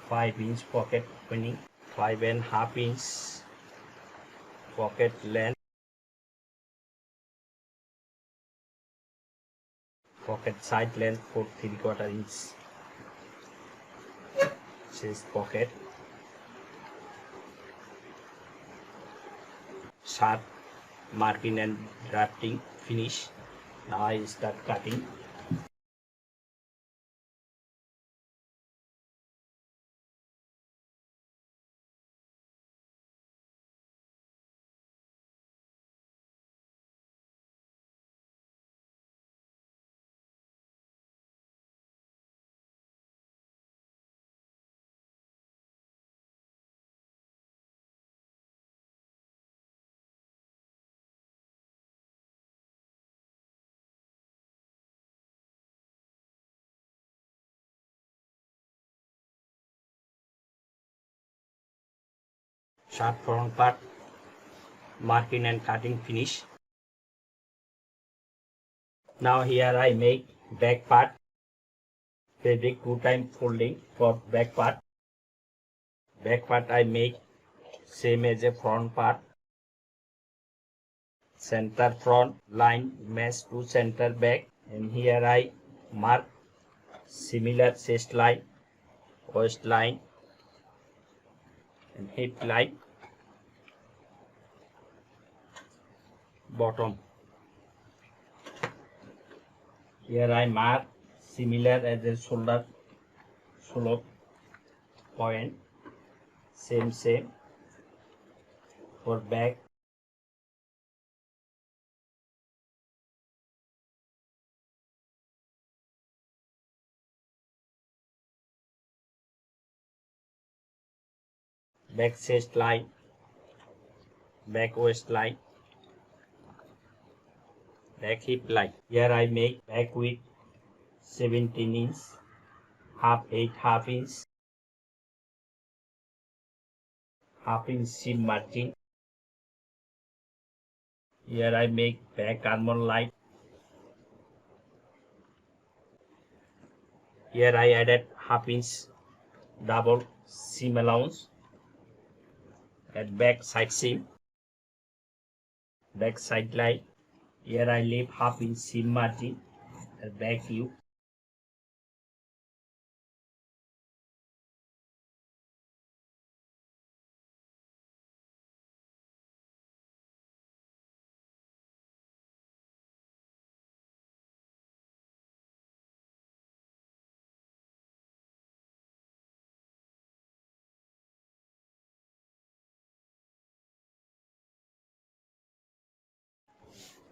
5-inch pocket opening, 5.5 inch pocket length, pocket side length for 3/4 inch chest pocket, sharp marking and drafting finish. Now I start cutting. Sharp front part, marking and cutting finish. Now here I make back part. Fabric 2-time folding for back part. Back part I make same as a front part. Center front line match to center back, and here I mark similar chest line, waist line and hip line. Bottom, here I mark similar as a shoulder slope point, same for back. Back chest line, back waist line, back hip line. Here I make back width 17 inch, half 8/2 inch, half-inch seam margin. Here I make back armor line. Here I added 1/2 inch double seam allowance at back side seam, back side line. Here I leave 1/2 inch seam margin at back view.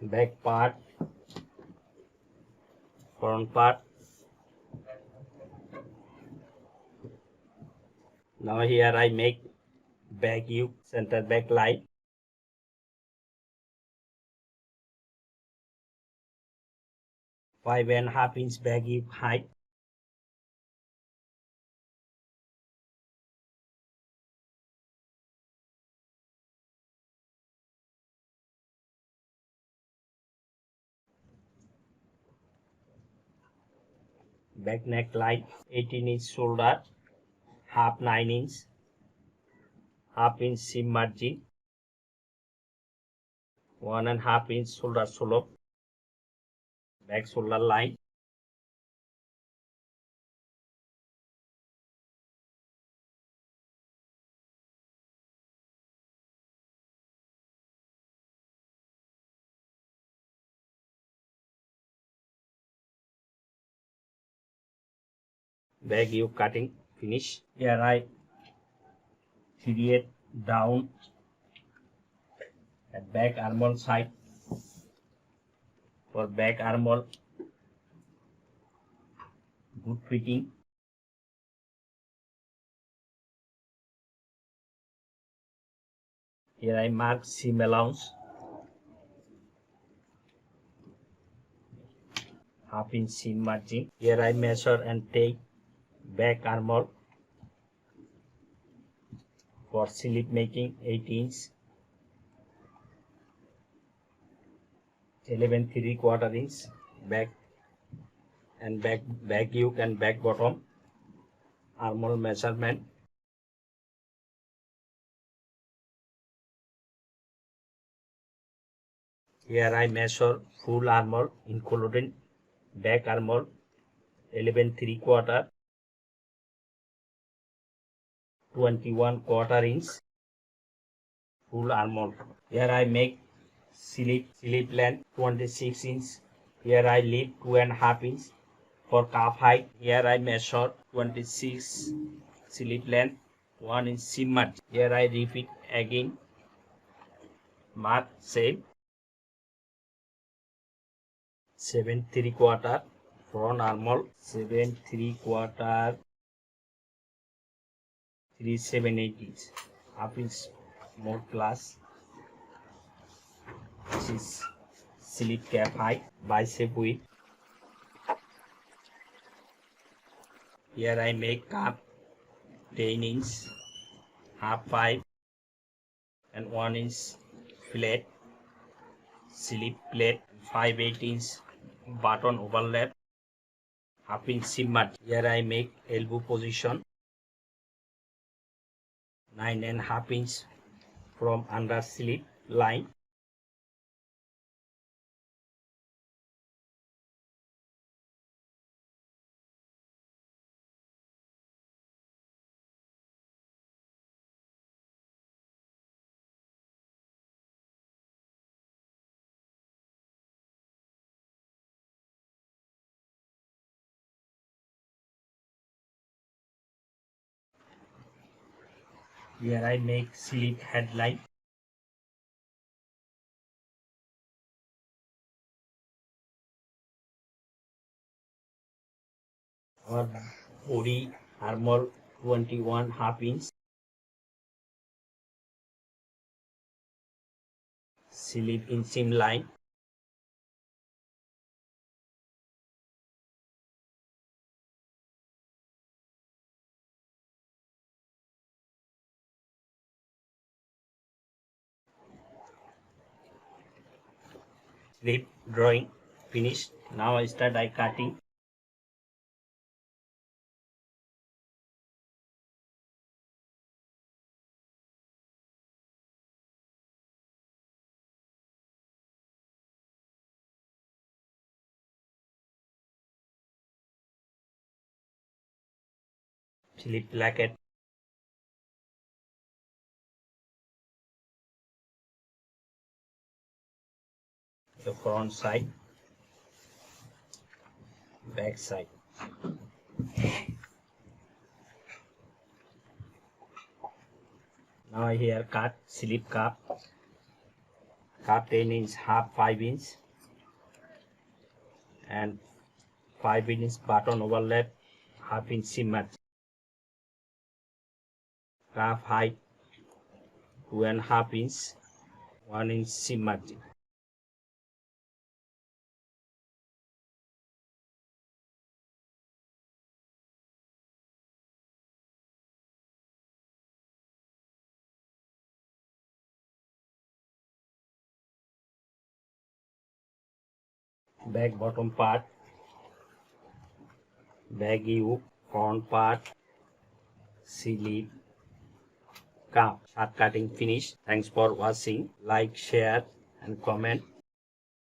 Back part, front part. Now here I make back view, center back line. Five and a half inch back view height. Back neck line, 18 inch shoulder, half 9 inch, 1/2 inch seam margin, 1.5 inch shoulder slope, back shoulder line. Back view cutting finish. Here I create down at back armhole side. For back armhole, good fitting. Here I mark seam allowance, 1/2 inch seam margin. Here I measure and take back armhole for slip making 8 inch, 11 3/4 inch back and back yoke and back bottom, armhole measurement. Here I measure full armhole including back armhole 11 3/4, 21/4 inch full armhole. Here I make slip length 26 inch. Here I leave 2.5 inch for calf height. Here I measure 26 slip length, 1 inch seam margin. Here I repeat again. Mark same. 7 3/4 front armhole, 7 3/4, 3/7/8 inch. Half inch more plus. This is slip cap height, bicep width. Here I make calf 10 inch, half 5 and 1 inch flat, slip plate 5/8 inch button overlap, half inch seam margin. Here I make elbow position 9.5 inch from under slip line. Here I make slip headline. Or body armhole 21.5 inch. Slip in seam line. Slip drawing finished. Now I start die cutting. Slip placket. The front side, back side. Now here cut slip cup 10 inch, half 5 inch and 5 inch button overlap, half inch seam margin. Calf height 2.5 inch, 1 inch seam margin. Back bottom part, back U, front part, slip, cup. Short cutting finished. Thanks for watching. Like, share and comment.